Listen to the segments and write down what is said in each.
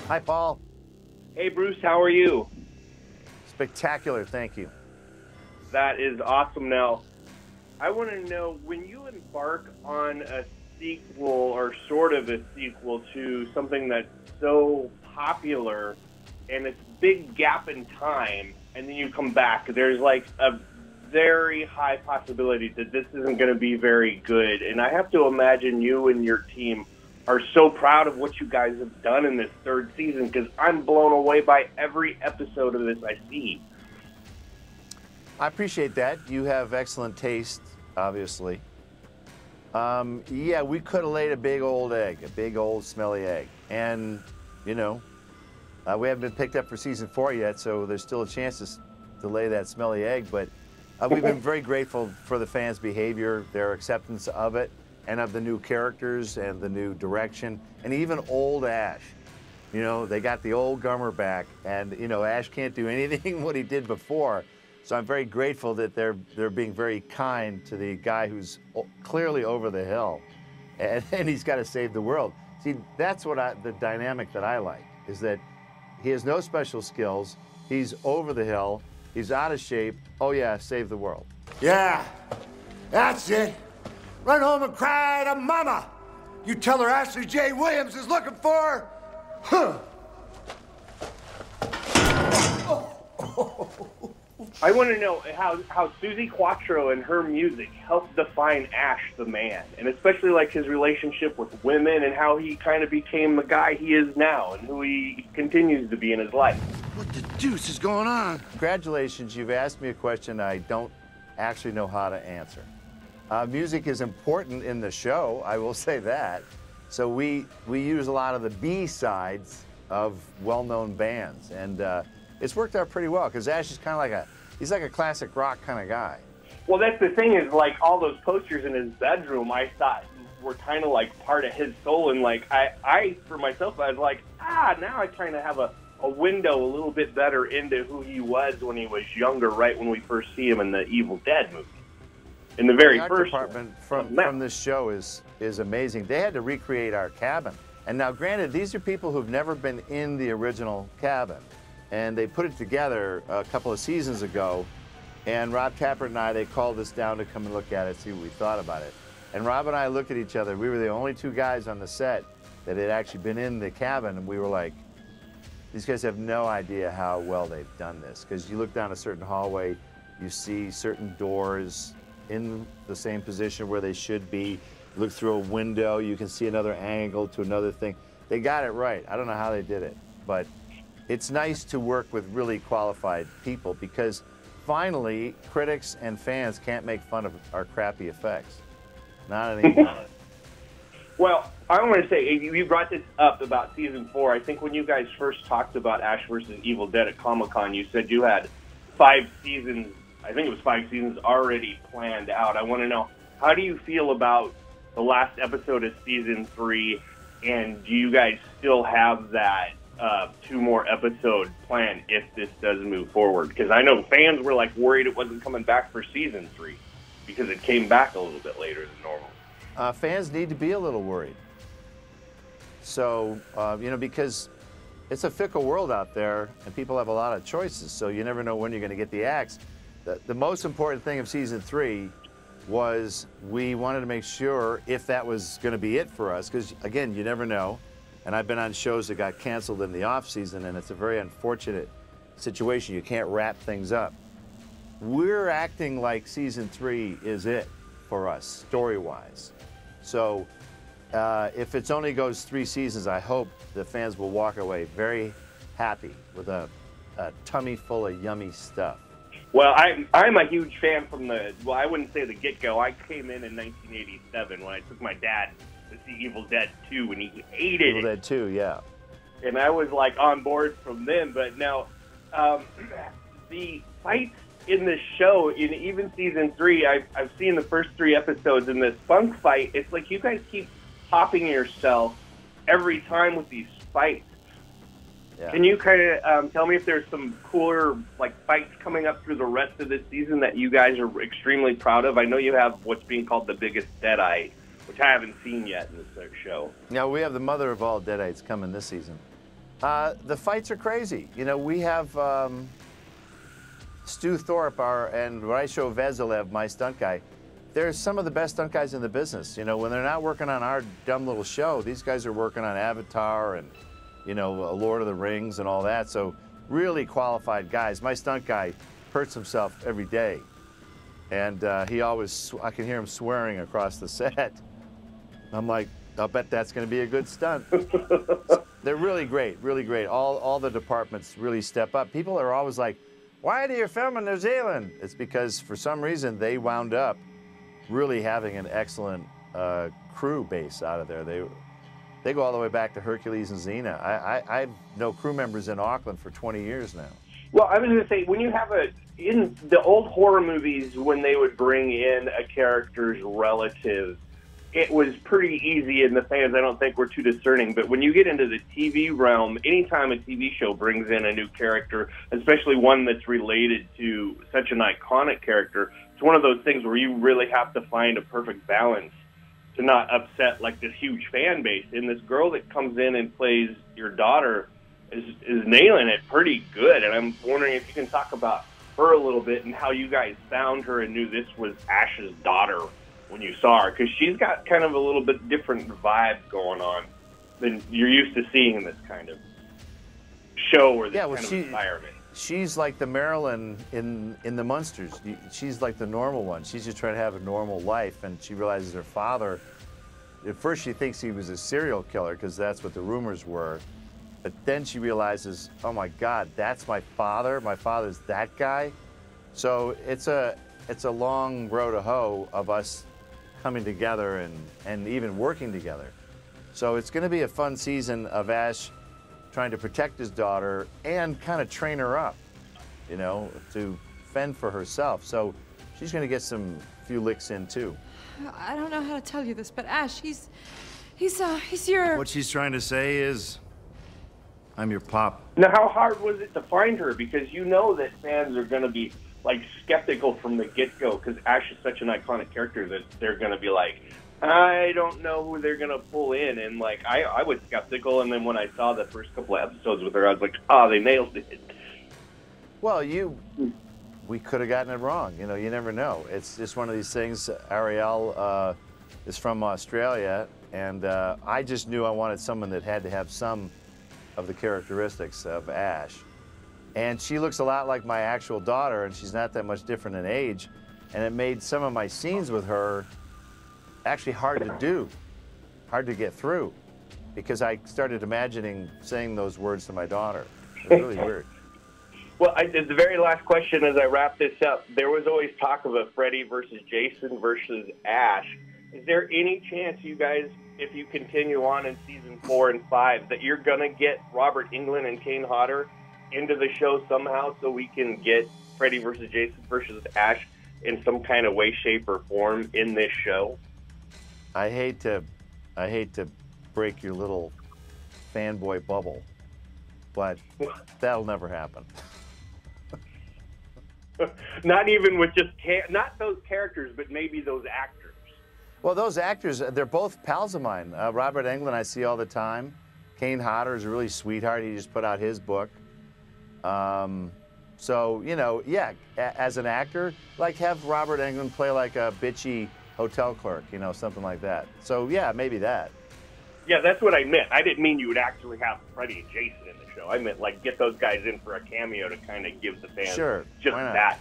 Hi, Paul. Hey, Bruce, how are you? Spectacular, thank you. That is awesome. Now, I want to know, when you embark on a sequel or sort of a sequel to something that's so popular and it's a big gap in time, and then you come back, there's like a very high possibility that this isn't going to be very good. And I have to imagine you and your team are so proud of what you guys have done in this third season, because I'm blown away by every episode of this I see. I appreciate that. You have excellent taste, obviously. Yeah, we could have laid a big old egg, a big old smelly egg. And, you know, we haven't been picked up for season 4 yet, so there's still a chance to lay that smelly egg. But we've been very grateful for the fans' behavior, their acceptance of it, and of the new characters and the new direction, and even old Ash. You know, they got the old Gummer back, and, you know, Ash can't do anything what he did before. So I'm very grateful that they're being very kind to the guy who's clearly over the hill, and he's got to save the world. See, that's what the dynamic that I like, is that he has no special skills, he's over the hill, he's out of shape, oh yeah, save the world. Yeah, that's it. Run home and cry to Mama. You tell her Ashley J. Williams is looking for her. Huh. I want to know how Susie Quattro and her music helped define Ash the man, and especially like his relationship with women and how he kind of became the guy he is now and who he continues to be in his life. What the deuce is going on? Congratulations, you've asked me a question I don't actually know how to answer. Music is important in the show, I will say that. So we use a lot of the B-sides of well-known bands, and it's worked out pretty well, because Ash is kind of like he's like a classic rock kind of guy. Well, that's the thing, is like all those posters in his bedroom, I thought were kind of like part of his soul, and like I for myself, I was like, now I kind of have a window a little bit better into who he was when he was younger, right when we first see him in the Evil Dead movie. In the very first department from this show is amazing. They had to recreate our cabin. And now, granted, these are people who've never been in the original cabin. And they put it together a couple of seasons ago. And Rob Tapper and I, they called us down to come and look at it, see what we thought about it. And Rob and I looked at each other. We were the only two guys on the set that had actually been in the cabin. And we were like, these guys have no idea how well they've done this. Because you look down a certain hallway, you see certain doors in the same position where they should be. You look through a window, you can see another angle to another thing. They got it right. I don't know how they did it, but it's nice to work with really qualified people, because finally critics and fans can't make fun of our crappy effects. Not anymore. Well, I want to say, you brought this up about season 4. I think when you guys first talked about Ash vs. Evil Dead at Comic-Con, you said you had 5 seasons, I think it was 5 seasons already planned out. I want to know, how do you feel about the last episode of season 3, and do you guys still have that 2 more episode plan if this does move forward? Because I know fans were like worried it wasn't coming back for season 3 because it came back a little bit later than normal. Fans need to be a little worried. So, you know, because it's a fickle world out there and people have a lot of choices, so you never know when you're going to get the axe. The most important thing of season 3 was we wanted to make sure if that was going to be it for us, because again, you never know. And I've been on shows that got canceled in the off season, and it's a very unfortunate situation. You can't wrap things up. We're acting like season 3 is it for us, story-wise. So if it only goes 3 seasons, I hope the fans will walk away very happy with a tummy full of yummy stuff. Well, I'm a huge fan from I wouldn't say the get-go. I came in 1987 when I took my dad to see Evil Dead 2, and he hated it. Evil Dead 2, yeah. And I was, like, on board from then. But now, the fights in this show, in even season 3, I've seen the first 3 episodes in this bunk fight. It's like you guys keep popping yourself every time with these fights. Yeah. Can you kind of tell me if there's some cooler like fights coming up through the rest of this season that you guys are extremely proud of? I know you have what's being called the biggest Deadite, which I haven't seen yet in this show. Yeah, we have the mother of all Deadites coming this season. The fights are crazy. You know, we have Stu Thorpe and Rysho Vezilev, my stunt guy. They're some of the best stunt guys in the business. You know, when they're not working on our dumb little show, these guys are working on Avatar and, you know, Lord of the Rings and all that. So really qualified guys. My stunt guy hurts himself every day. And he always, I can hear him swearing across the set. I'm like, I'll bet that's going to be a good stunt. They're really great, really great. All the departments really step up. People are always like, why do you film in New Zealand? It's because for some reason they wound up really having an excellent crew base out of there. They go all the way back to Hercules and Xena. I know crew members in Auckland for 20 years now. Well, I was going to say, when you have in the old horror movies, when they would bring in a character's relative, it was pretty easy, and the fans, I don't think, were too discerning. But when you get into the TV realm, anytime a TV show brings in a new character, especially one that's related to such an iconic character, it's one of those things where you really have to find a perfect balance to not upset like this huge fan base. And this girl that comes in and plays your daughter is nailing it pretty good. And I'm wondering if you can talk about her a little bit and how you guys found her and knew this was Ash's daughter when you saw her, because she's got kind of a little bit different vibe going on than you're used to seeing in this kind of show or this kind of environment. She's like the Marilyn in the Munsters. She's like the normal one. She's just trying to have a normal life, and she realizes her father, at first she thinks he was a serial killer because that's what the rumors were, but then she realizes, oh my God, that's my father. My father's that guy. So it's a long road to hoe of us coming together and even working together. So it's going to be a fun season of Ash trying to protect his daughter and kind of train her up, you know, to fend for herself. So she's going to get some few licks in too. I don't know how to tell you this, but Ash, he's your... What she's trying to say is, I'm your pop. Now, how hard was it to find her? Because you know that fans are going to be like skeptical from the get-go, because Ash is such an iconic character that they're going to be like, I don't know who they're going to pull in. And like, I was skeptical, and then when I saw the first couple of episodes with her, I was like, oh, they nailed it. Well, we could have gotten it wrong. You know, you never know. It's just one of these things. Ariel is from Australia, and I just knew I wanted someone that had to have some of the characteristics of Ash. And she looks a lot like my actual daughter, and she's not that much different in age. And it made some of my scenes with her actually hard to do, hard to get through, because I started imagining saying those words to my daughter. It was really weird. Well, the very last question as I wrap this up, there was always talk of a Freddy versus Jason versus Ash. Is there any chance you guys, if you continue on in season 4 and 5, that you're going to get Robert Englund and Kane Hodder into the show somehow so we can get Freddy versus Jason versus Ash in some kind of way, shape, or form in this show? I hate to break your little fanboy bubble, but that'll never happen. Not even with just not those characters, but maybe those actors. Well, those actors, they're both pals of mine. Robert Englund I see all the time. Kane Hodder is a really sweetheart. He just put out his book. So, you know, yeah, as an actor, like have Robert Englund play like a bitchy hotel clerk, you know, something like that. So, yeah, maybe that. Yeah, that's what I meant. I didn't mean you would actually have Freddy and Jason in the show. I meant, like, get those guys in for a cameo to kind of give the fans just that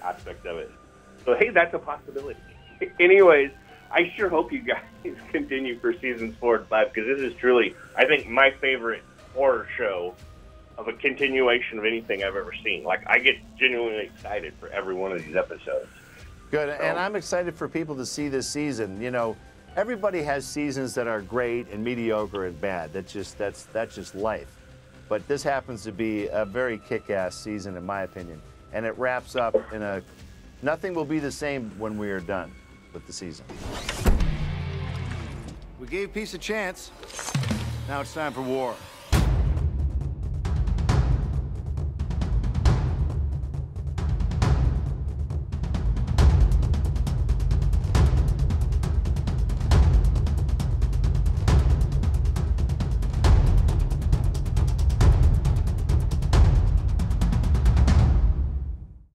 aspect of it. So, hey, that's a possibility. Anyways, I sure hope you guys continue for seasons 4 and 5, because this is truly, I think, my favorite horror show of a continuation of anything I've ever seen. Like, I get genuinely excited for every one of these episodes. Good, and I'm excited for people to see this season. You know, everybody has seasons that are great and mediocre and bad. That's just life. But this happens to be a very kick-ass season, in my opinion. And it wraps up in a, nothing will be the same when we are done with the season. We gave peace a chance. Now it's time for war.